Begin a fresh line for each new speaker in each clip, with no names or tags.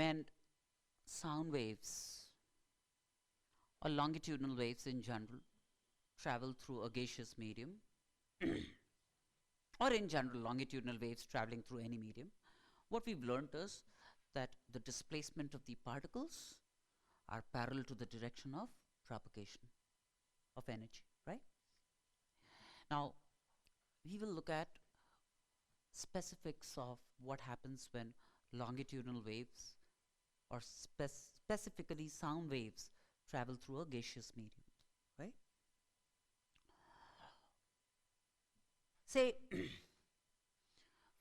when sound waves or longitudinal waves in general travel through a gaseous medium, or in general longitudinal waves traveling through any medium, what we've learned is that the displacement of the particles are parallel to the direction of propagation of energy, right? Now, we will look at specifics of what happens when longitudinal waves, or specifically sound waves, travel through a gaseous medium, right? Say,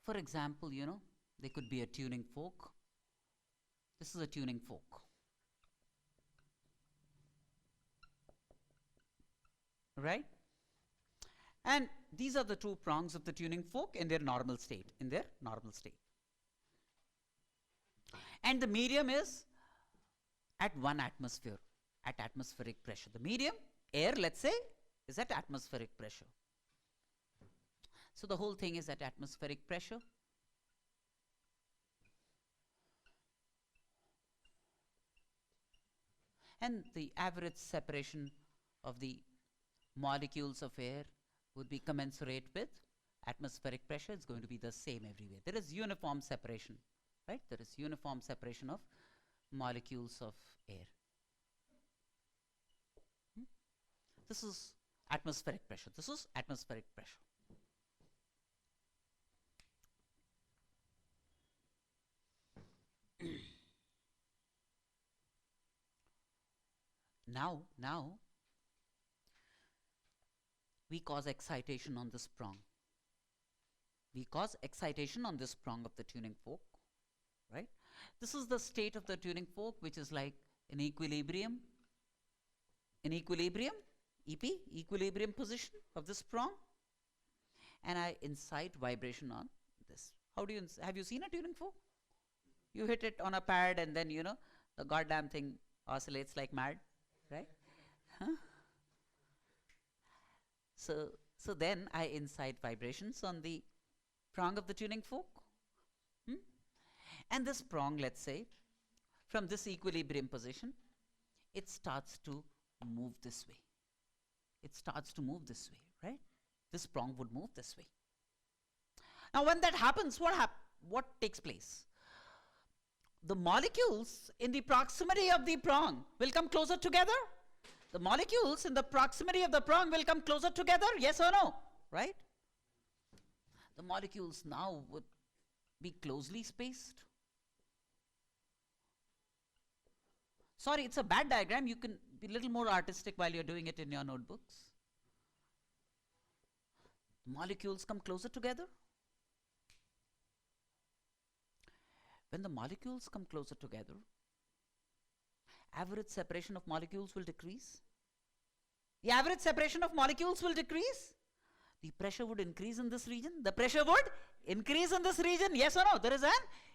for example, there could be a tuning fork. This is a tuning fork. Right? And these are the two prongs of the tuning fork in their normal state, And the medium is at 1 atmosphere, at atmospheric pressure. The medium, air, let's say, is at atmospheric pressure. So the whole thing is at atmospheric pressure. And the average separation of the molecules of air would be commensurate with atmospheric pressure. It's going to be the same everywhere. There is uniform separation, right? There is uniform separation of molecules of air. This is atmospheric pressure. This is atmospheric pressure. Now, we cause excitation on this prong. We cause excitation on this prong of the tuning fork, right? This is the state of the tuning fork, which is like in equilibrium. In equilibrium, EP, equilibrium position of this prong. And I incite vibration on this. How do you, have you seen a tuning fork? You hit it on a pad and then, the goddamn thing oscillates like mad, right? Huh? So then I incite vibrations on the prong of the tuning fork. And this prong, let's say, from this equilibrium position, it starts to move this way. It starts to move this way, right? This prong would move this way. Now when that happens, what takes place? The molecules in the proximity of the prong will come closer together. The molecules in the proximity of the prong will come closer together, yes or no, right? The molecules now would be closely spaced. Sorry, it's a bad diagram. You can be a little more artistic while you're doing it in your notebooks. The molecules come closer together. When the molecules come closer together, average separation of molecules will decrease. The average separation of molecules will decrease. The pressure would increase in this region. The pressure would increase in this region. Yes or no? There is an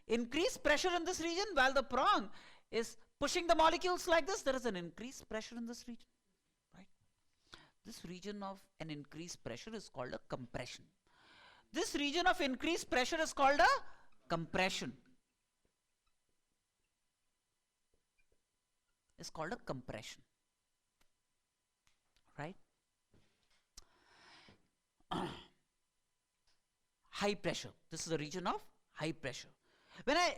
increased pressure in this region while the prong is pushing the molecules like this. There is an increased pressure in this region. Right? This region of an increased pressure is called a compression. This region of increased pressure is called a compression. Is called a compression, right? High pressure. This is the region of high pressure.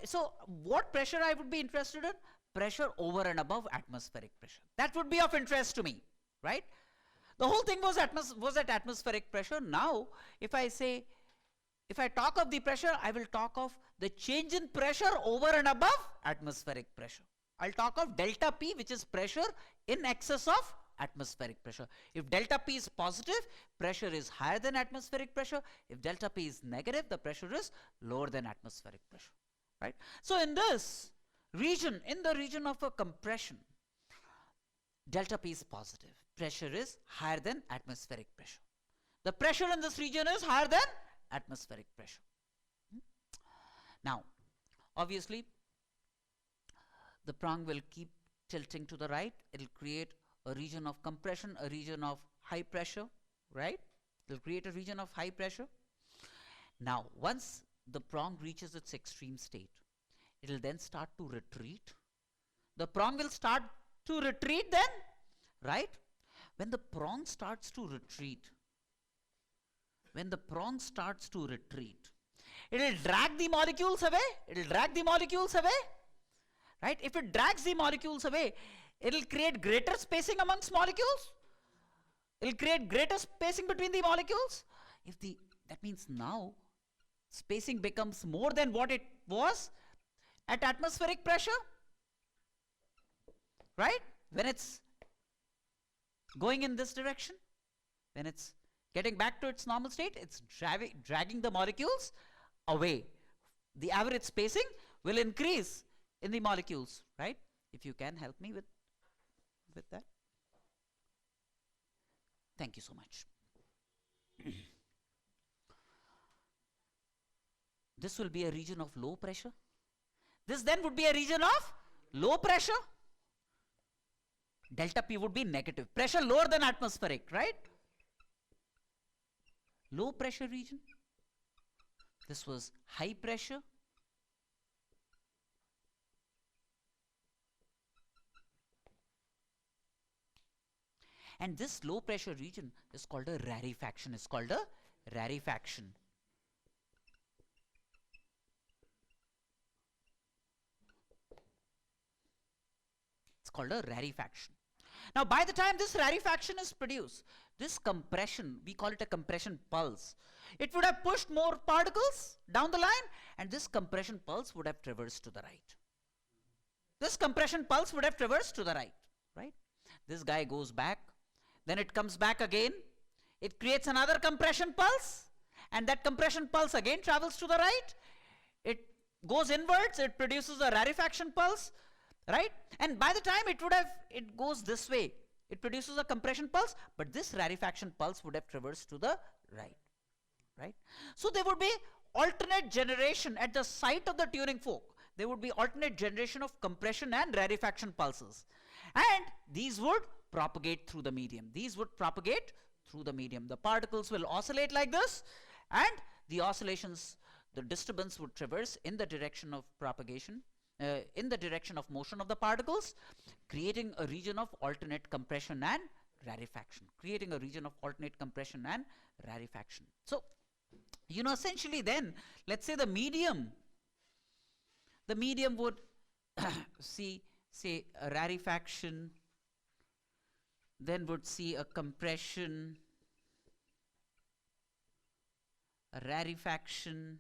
So what pressure I would be interested in? Pressure over and above atmospheric pressure. That would be of interest to me, right? The whole thing was at atmospheric pressure. Now, if I talk of the pressure, I will talk of the change in pressure over and above atmospheric pressure. I'll talk of delta P, which is pressure in excess of atmospheric pressure. If delta P is positive, pressure is higher than atmospheric pressure. If delta P is negative, the pressure is lower than atmospheric pressure, right? So in this region, in the region of a compression, delta P is positive. Pressure is higher than atmospheric pressure. The pressure in this region is higher than atmospheric pressure. Now, obviously, the prong will keep tilting to the right. It will create a region of compression, a region of high pressure, right? It will create a region of high pressure. Now, once the prong reaches its extreme state, it will then start to retreat. The prong will start to retreat then, right? When the prong starts to retreat, it will drag the molecules away. Right? If it drags the molecules away, it will create greater spacing amongst molecules. It will create greater spacing between the molecules. That means now spacing becomes more than what it was at atmospheric pressure. Right? When it's going in this direction, when it's getting back to its normal state, it's dragging the molecules away. The average spacing will increase in the molecules, right? If you can help me with that. Thank you so much. This will be a region of low pressure. This then would be a region of low pressure. Delta P would be negative. Pressure lower than atmospheric, right? Low pressure region. This was high pressure. And this low pressure region is called a rarefaction. It's called a rarefaction. It's called a rarefaction. Now, by the time this rarefaction is produced, this compression, we call it a compression pulse. It would have pushed more particles down the line, and this compression pulse would have traversed to the right. This compression pulse would have traversed to the right, right? This guy goes back, then it comes back again. It creates another compression pulse, and that compression pulse again travels to the right. It goes inwards, it produces a rarefaction pulse, right? And by the time it goes this way, it produces a compression pulse, but this rarefaction pulse would have traversed to the right, right? So there would be alternate generation at the site of the tuning fork. There would be alternate generation of compression and rarefaction pulses. And these would propagate through the medium. The particles will oscillate like this, and the oscillations, the disturbance would traverse in the direction of propagation, in the direction of motion of the particles, creating a region of alternate compression and rarefaction. So, essentially then, let's say the medium would see, say, a rarefaction, then would see a compression, a rarefaction,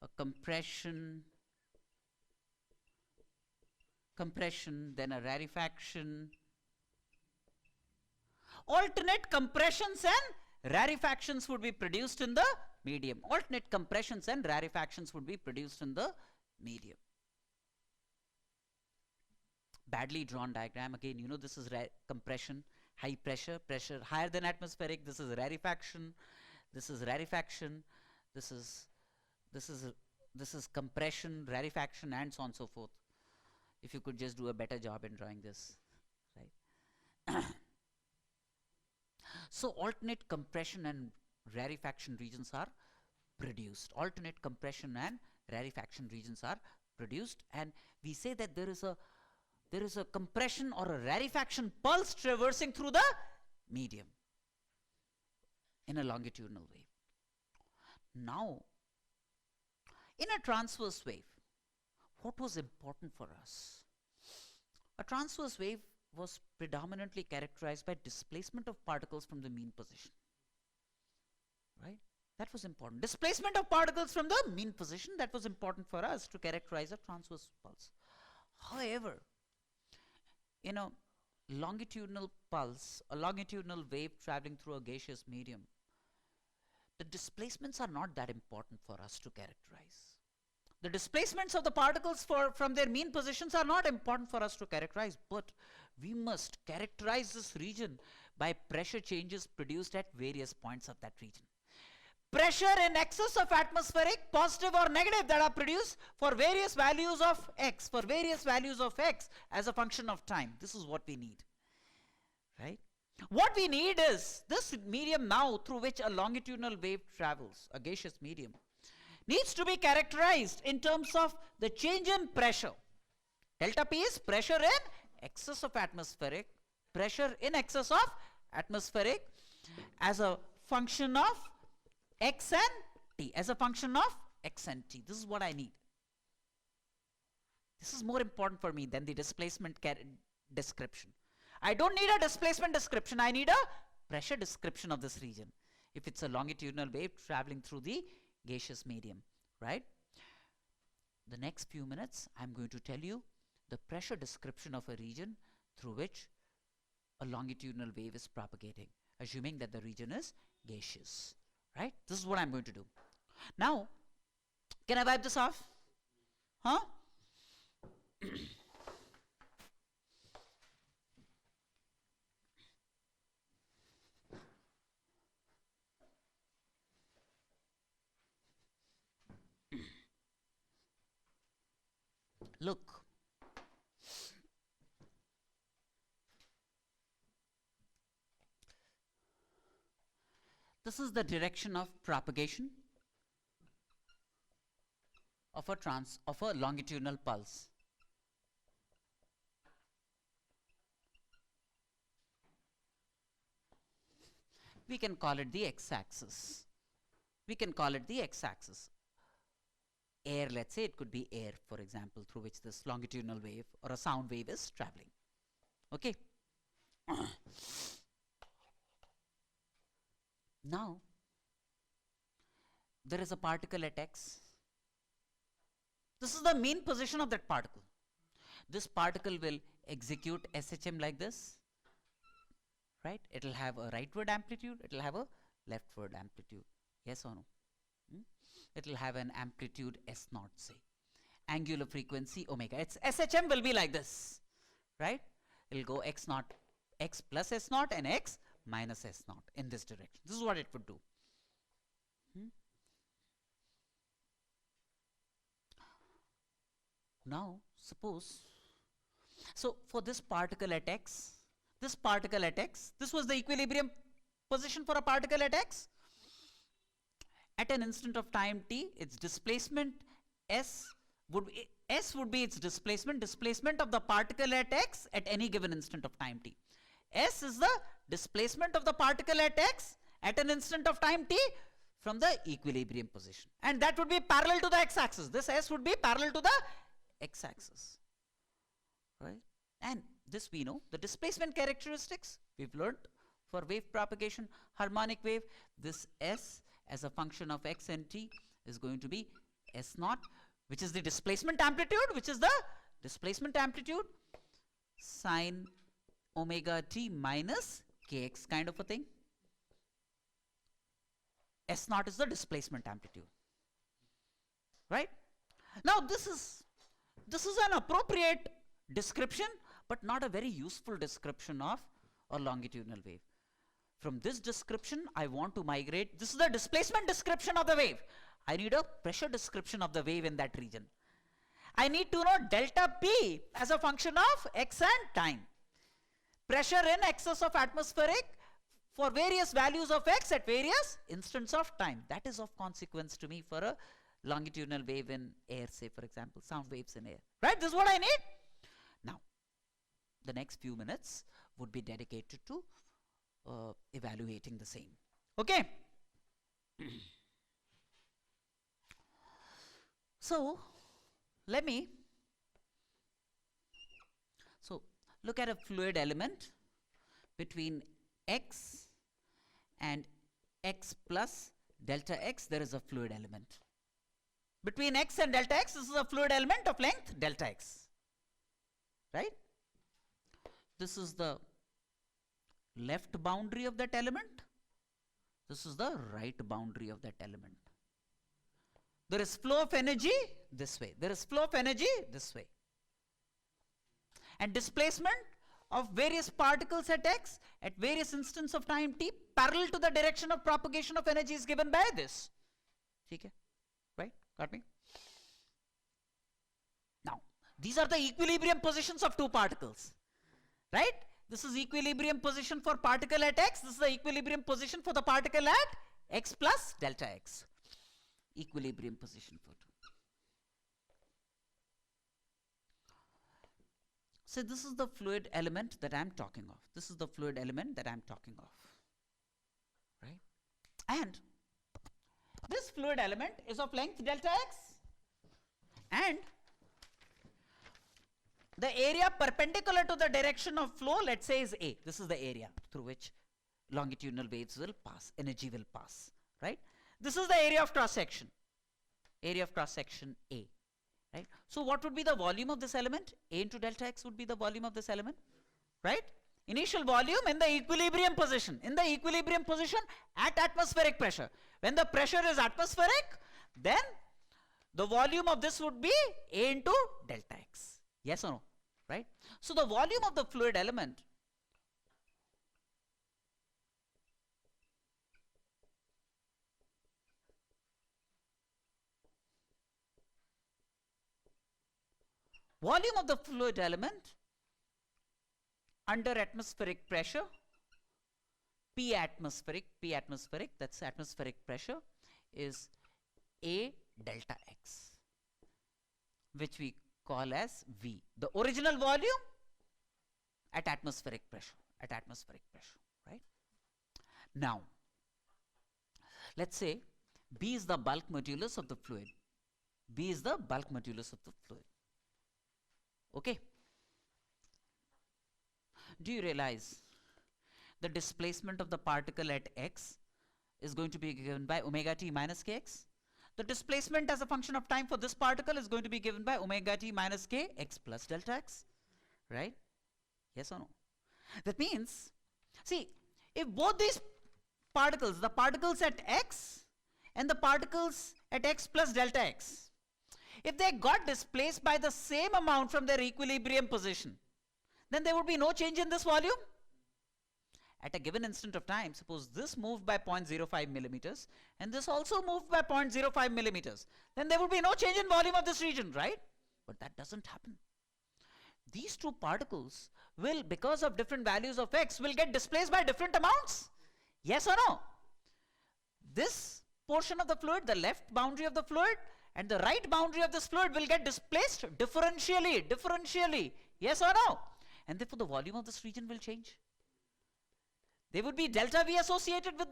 a compression, then a rarefaction. Alternate compressions and rarefactions would be produced in the medium. Badly drawn diagram. Again, this is compression, high pressure, pressure higher than atmospheric. This is rarefaction. This is compression, rarefaction, and so on and so forth. If you could just do a better job in drawing this, right? So alternate compression and rarefaction regions are produced. And we say that there is a compression or a rarefaction pulse traversing through the medium in a longitudinal wave. Now, in a transverse wave, what was important for us? A transverse wave was predominantly characterized by displacement of particles from the mean position, right? That was important. Displacement of particles from the mean position, that was important for us to characterize a transverse pulse. However, longitudinal pulse, a longitudinal wave traveling through a gaseous medium, the displacements are not that important for us to characterize. The displacements of the particles from their mean positions are not important for us to characterize, but we must characterize this region by pressure changes produced at various points of that region. Pressure in excess of atmospheric, positive or negative, that are produced for various values of x, as a function of time. This is what we need, right? What we need is this medium now through which a longitudinal wave travels, a gaseous medium, needs to be characterized in terms of the change in pressure. Delta P is pressure in excess of atmospheric, pressure in excess of atmospheric as a function of x and t, as a function of x and t. This is what I need. This is more important for me than the displacement description. I don't need a displacement description, I need a pressure description of this region. If it's a longitudinal wave traveling through the gaseous medium, right? The next few minutes, I'm going to tell you the pressure description of a region through which a longitudinal wave is propagating, assuming that the region is gaseous, right? This is what I'm going to do. Now, can I wipe this off? Huh? Look, this is the direction of propagation of a longitudinal pulse. We can call it the x-axis. We can call it the x-axis. Air, let's say it could be air, for example, through which this longitudinal wave or a sound wave is traveling. Okay. Now, there is a particle at x. This is the mean position of that particle. This particle will execute SHM like this, right? It will have a rightward amplitude, it will have a leftward amplitude. Yes or no? It will have an amplitude S0, say. Angular frequency omega. Its SHM will be like this, right? It will go x0, x plus S0 and x minus S0 in this direction. This is what it would do. Now, suppose, so for this particle at x, this was the equilibrium position for a particle at x. At an instant of time t, its displacement s would be its displacement of the particle at x at any given instant of time t. S is the displacement of the particle at x at an instant of time t from the equilibrium position, and that would be parallel to the x-axis. This s would be parallel to the x-axis, right? And this we know, the displacement characteristics we've learned for wave propagation, harmonic wave, this s as a function of x and t is going to be S0, which is the displacement amplitude, sine omega t minus kx kind of a thing. S0 is the displacement amplitude, right? Now this is an appropriate description, but not a very useful description of a longitudinal wave. From this description, I want to migrate. This is the displacement description of the wave. I need a pressure description of the wave in that region. I need to know delta P as a function of x and time. Pressure in excess of atmospheric for various values of x at various instants of time. That is of consequence to me for a longitudinal wave in air, say for example, sound waves in air. Right? This is what I need. Now, the next few minutes would be dedicated to evaluating the same. Okay. So look at a fluid element between x and x plus delta x. There is a fluid element between x and delta x. This is a fluid element of length delta x, right? This is the left boundary of that element. This is the right boundary of that element. There is flow of energy this way. There is flow of energy this way. And displacement of various particles at x at various instants of time t parallel to the direction of propagation of energy is given by this. Okay? Right? Got me? Now, these are the equilibrium positions of two particles. Right? This is equilibrium position for particle at x. This is the equilibrium position for the particle at x plus delta x. equilibrium position for 2. So this is the fluid element that I'm talking of. This is the fluid element that I'm talking of. Right? And this fluid element is of length delta x, and the area perpendicular to the direction of flow, let's say, is A. This is the area through which longitudinal waves will pass, energy will pass, right? This is the area of cross section A, right? So what would be the volume of this element? A into delta x would be the volume of this element, right? Initial volume in the equilibrium position, at atmospheric pressure. When the pressure is atmospheric, then the volume of this would be A into delta x. Yes or no? Right? So the volume of the fluid element under atmospheric pressure, P atmospheric, that's atmospheric pressure, is A delta x, which we call as V. The original volume at atmospheric pressure, right? Now, let's say B is the bulk modulus of the fluid. Okay? Do you realize the displacement of the particle at x is going to be given by omega t minus kx? The displacement as a function of time for this particle is going to be given by omega t minus k x plus delta x, right? Yes or no? That means, see, if both these particles, the particles at x and the particles at x plus delta x, if they got displaced by the same amount from their equilibrium position, then there would be no change in this volume. At a given instant of time, suppose this moved by 0.05 millimeters and this also moved by 0.05 millimeters, then there would be no change in volume of this region, right? But that doesn't happen. These two particles will, because of different values of x, will get displaced by different amounts. Yes or no? This portion of the fluid, the left boundary of the fluid and the right boundary of this fluid will get displaced differentially. Yes or no? And therefore the volume of this region will change. There would be delta V associated with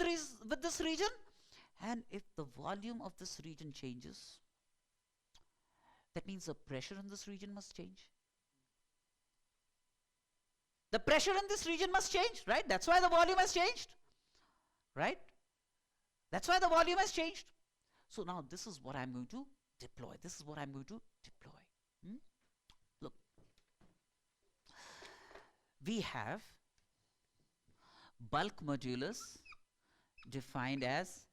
this region, and if the volume of this region changes, that means the pressure in this region must change. The pressure in this region must change, right? That's why the volume has changed, right? That's why the volume has changed. So now this is what I'm going to deploy. Look, we have bulk modulus defined as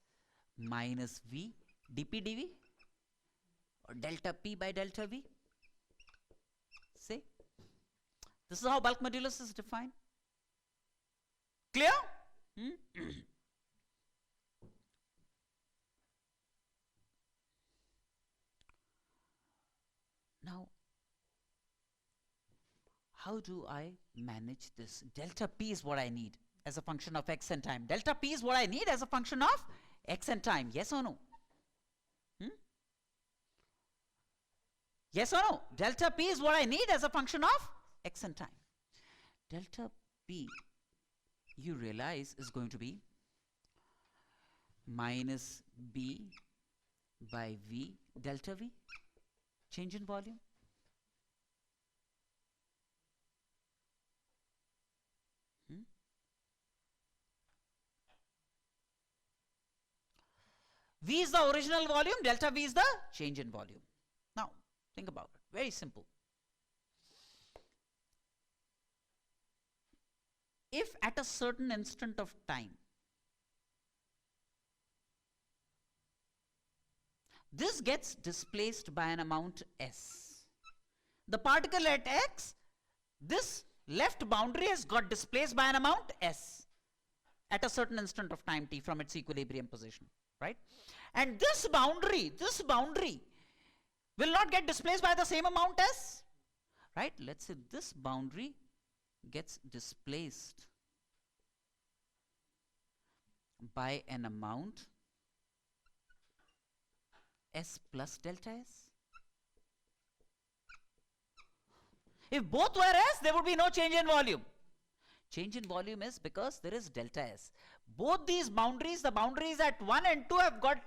minus V dP dV or delta P by delta V. See, this is how bulk modulus is defined. Clear? Now, how do I manage this? Delta P is what I need as a function of x and time. Delta P is what I need as a function of x and time. Yes or no? Yes or no? Delta P is what I need as a function of x and time. Delta P, you realize, is going to be minus B by V delta V, change in volume. V is the original volume, delta V is the change in volume. Now, think about it. Very simple. If at a certain instant of time, this gets displaced by an amount s, the particle at x, this left boundary has got displaced by an amount s at a certain instant of time t from its equilibrium position, right? And this boundary will not get displaced by the same amount s, right? Let's say this boundary gets displaced by an amount S plus delta S? If both were S, there would be no change in volume. Change in volume is because there is delta S. Both these boundaries, the boundaries at 1 and 2 have got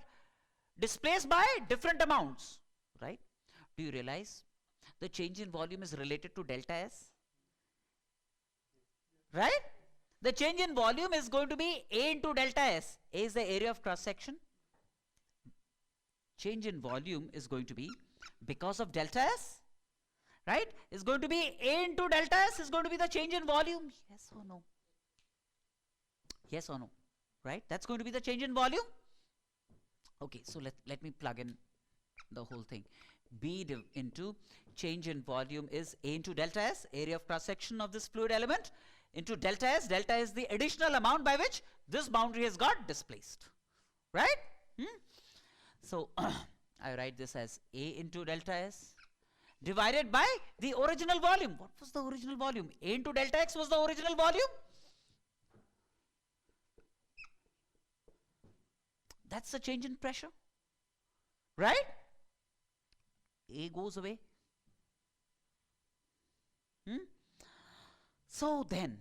displaced by different amounts, right? Do you realize the change in volume is related to delta S? Right? The change in volume is going to be A into delta S. A is the area of cross section. Change in volume is going to be because of delta S, right? Is going to be A into delta S is going to be the change in volume. Yes or no? Yes or no? Right? That's going to be the change in volume. Okay, so let me plug in the whole thing. B into change in volume is A into delta S, area of cross section of this fluid element, into delta S. Delta is the additional amount by which this boundary has got displaced, right? So I write this as A into delta S divided by the original volume. What was the original volume? A into delta X was the original volume. That's the change in pressure, right? A goes away. So then,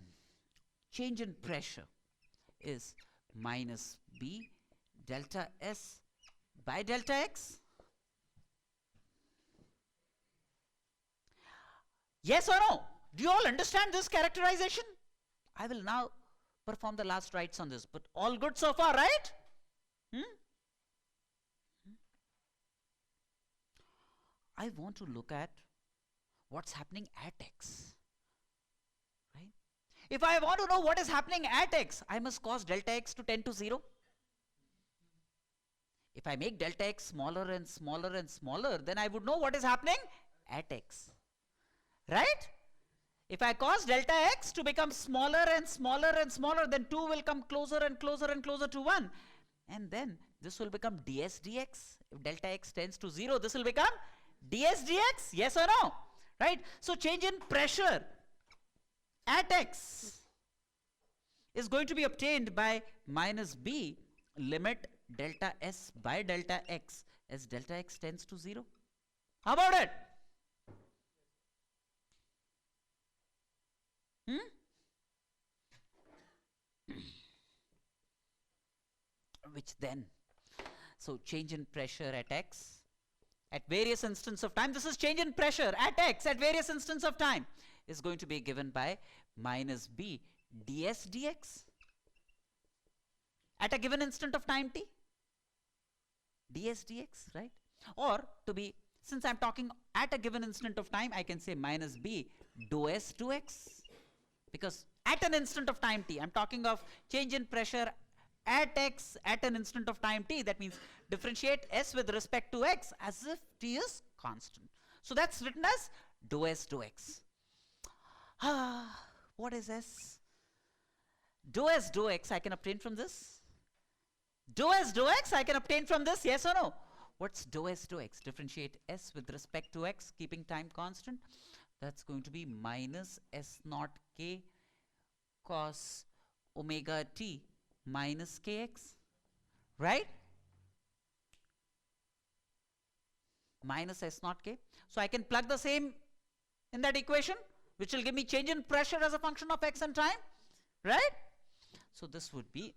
change in pressure is minus B delta S by delta X. Yes or no? Do you all understand this characterization? I will now perform the last rites on this, but all good so far, right? I want to look at what's happening at X, right? If I want to know what is happening at X, I must cause delta X to tend to 0. If I make delta X smaller and smaller and smaller, then I would know what is happening at X, right? If I cause delta X to become smaller and smaller and smaller, then 2 will come closer and closer and closer to 1. And then this will become ds dx. If delta X tends to 0, this will become ds dx, yes or no? Right? So change in pressure at X is going to be obtained by minus B limit delta S by delta X as delta X tends to 0. How about it? Which then, so change in pressure at X at various instance of time, this is change in pressure at X at various instance of time, is going to be given by minus B ds dx at a given instant of time t, ds dx, right? Or to be, since I'm talking at a given instant of time, I can say minus B dou s dou x, because at an instant of time t, I'm talking of change in pressure at X at an instant of time t. That means differentiate S with respect to X as if t is constant. So that's written as dou S dou X. What is S? Dou S dou X I can obtain from this. Dou S dou X I can obtain from this, yes or no? What's dou S dou X? Differentiate S with respect to X, keeping time constant. That's going to be minus S naught K cos omega t minus kx, right? Minus S naught K. So I can plug the same in that equation, which will give me change in pressure as a function of X and time, right? So this would be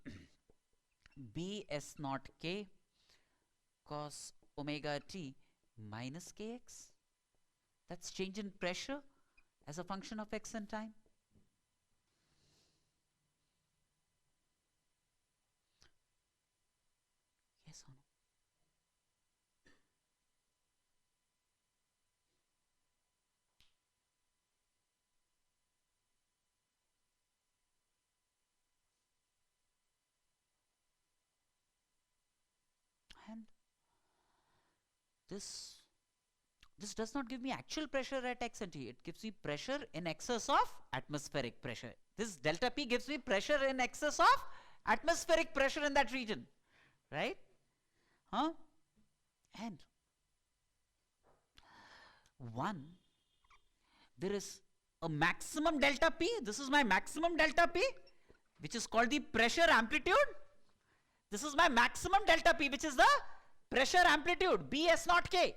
B S naught K cos omega t minus kx. That's change in pressure as a function of X and time. Yes or no? And this does not give me actual pressure at X and T. It gives me pressure in excess of atmospheric pressure. This delta P gives me pressure in excess of atmospheric pressure in that region, right? And there is a maximum delta P. This is my maximum delta P, which is called the pressure amplitude. This is my maximum delta P, which is the pressure amplitude, B S naught K.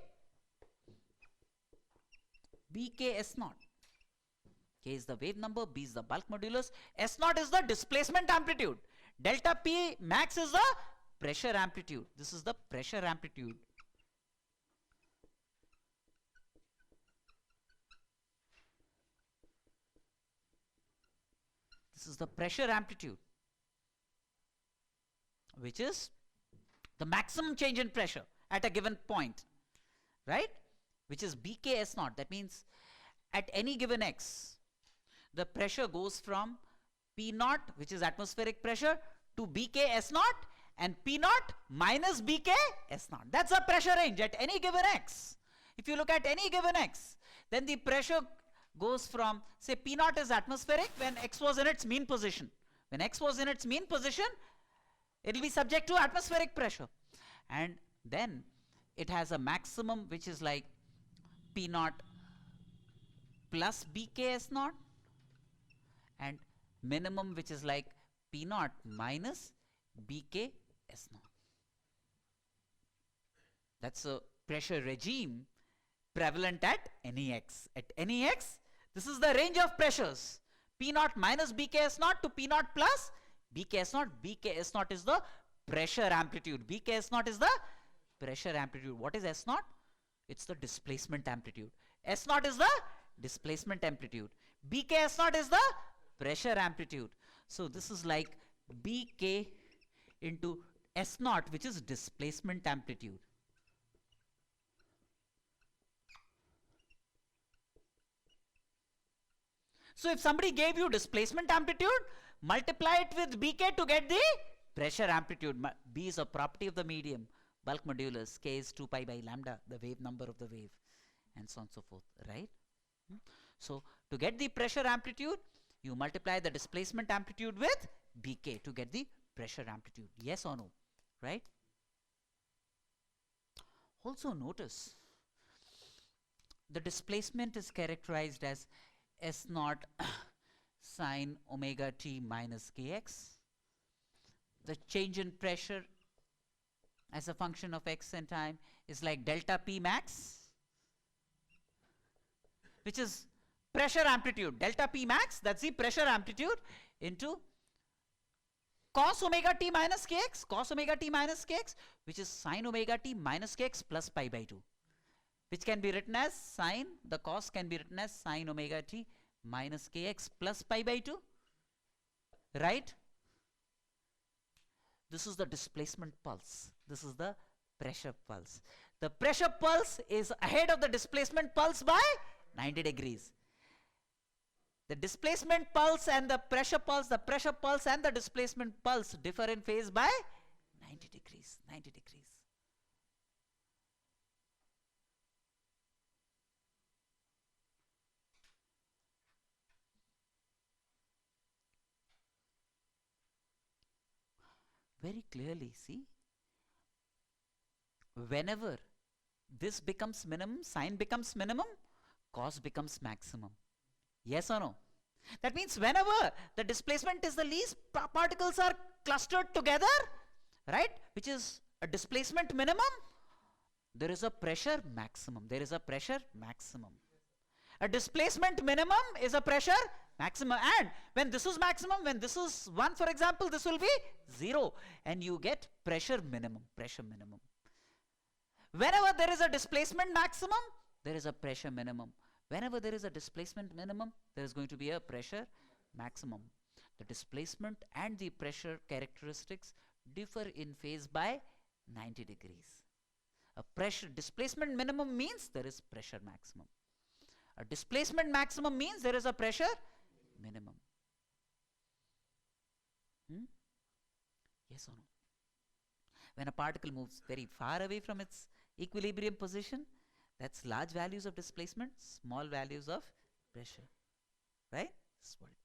B K S naught. K is the wave number, B is the bulk modulus, S naught is the displacement amplitude. Delta P max is the pressure amplitude. This is the pressure amplitude. This is the pressure amplitude, which is the maximum change in pressure at a given point, right? Which is BKS naught. That means at any given x, the pressure goes from P naught, which is atmospheric pressure, to BKS naught, and P naught minus BKS naught. That's the pressure range at any given x. If you look at any given x, then the pressure goes from, say, P naught is atmospheric when x was in its mean position. When x was in its mean position, it will be subject to atmospheric pressure. And then it has a maximum which is like P naught plus BKS naught, and minimum which is like P naught minus BKS naught. That's a pressure regime prevalent at any x. At any x, this is the range of pressures. P naught minus BKS naught to P naught plus BKS naught. BKS naught is the pressure amplitude. BKS naught is the pressure amplitude. What is S naught? It's the displacement amplitude. S naught is the displacement amplitude. BKS naught is the pressure amplitude. So this is like BK into S naught, which is displacement amplitude. So if somebody gave you displacement amplitude, multiply it with BK to get the pressure amplitude. B is a property of the medium. Bulk modulus, K is 2 pi by lambda, the wave number of the wave, and so on and so forth, right? So to get the pressure amplitude, you multiply the displacement amplitude with BK to get the pressure amplitude. Yes or no, right? Also notice, the displacement is characterized as S naught sine omega t minus kx. The change in pressure as a function of x and time is like delta P max, which is pressure amplitude. Delta P max, that's the pressure amplitude, into cos omega t minus kx, cos omega t minus kx, which is sine omega t minus kx plus pi by 2, which can be written as sine, the cos can be written as sine omega t minus kx plus pi by 2, right? This is the displacement pulse. This is the pressure pulse. The pressure pulse is ahead of the displacement pulse by 90 degrees. The displacement pulse and the pressure pulse and the displacement pulse differ in phase by 90 degrees, 90 degrees. Very clearly, see, whenever this becomes minimum, sine becomes minimum, cos becomes maximum. Yes or no? That means whenever the displacement is the least, particles are clustered together, right, which is a displacement minimum, there is a pressure maximum. There is a pressure maximum. A displacement minimum is a pressure maximum, and when this is maximum, when this is 1, for example, this will be 0, and you get pressure minimum, pressure minimum. Whenever there is a displacement maximum, there is a pressure minimum. Whenever there is a displacement minimum, there is going to be a pressure maximum. The displacement and the pressure characteristics differ in phase by 90 degrees. A pressure displacement minimum means there is pressure maximum. A displacement maximum means there is a pressure minimum. Yes or no? When a particle moves very far away from its equilibrium position, that's large values of displacement, small values of pressure, right? That's what it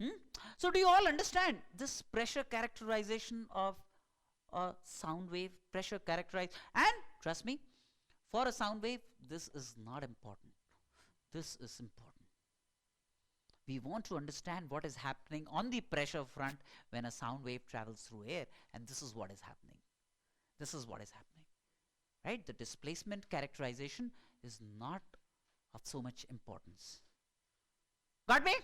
means. So do you all understand this pressure characterization of a sound wave, pressure characterized? And trust me, for a sound wave, this is not important. This is important. We want to understand what is happening on the pressure front when a sound wave travels through air, and this is what is happening. This is what is happening, right? The displacement characterization is not of so much importance. Got me?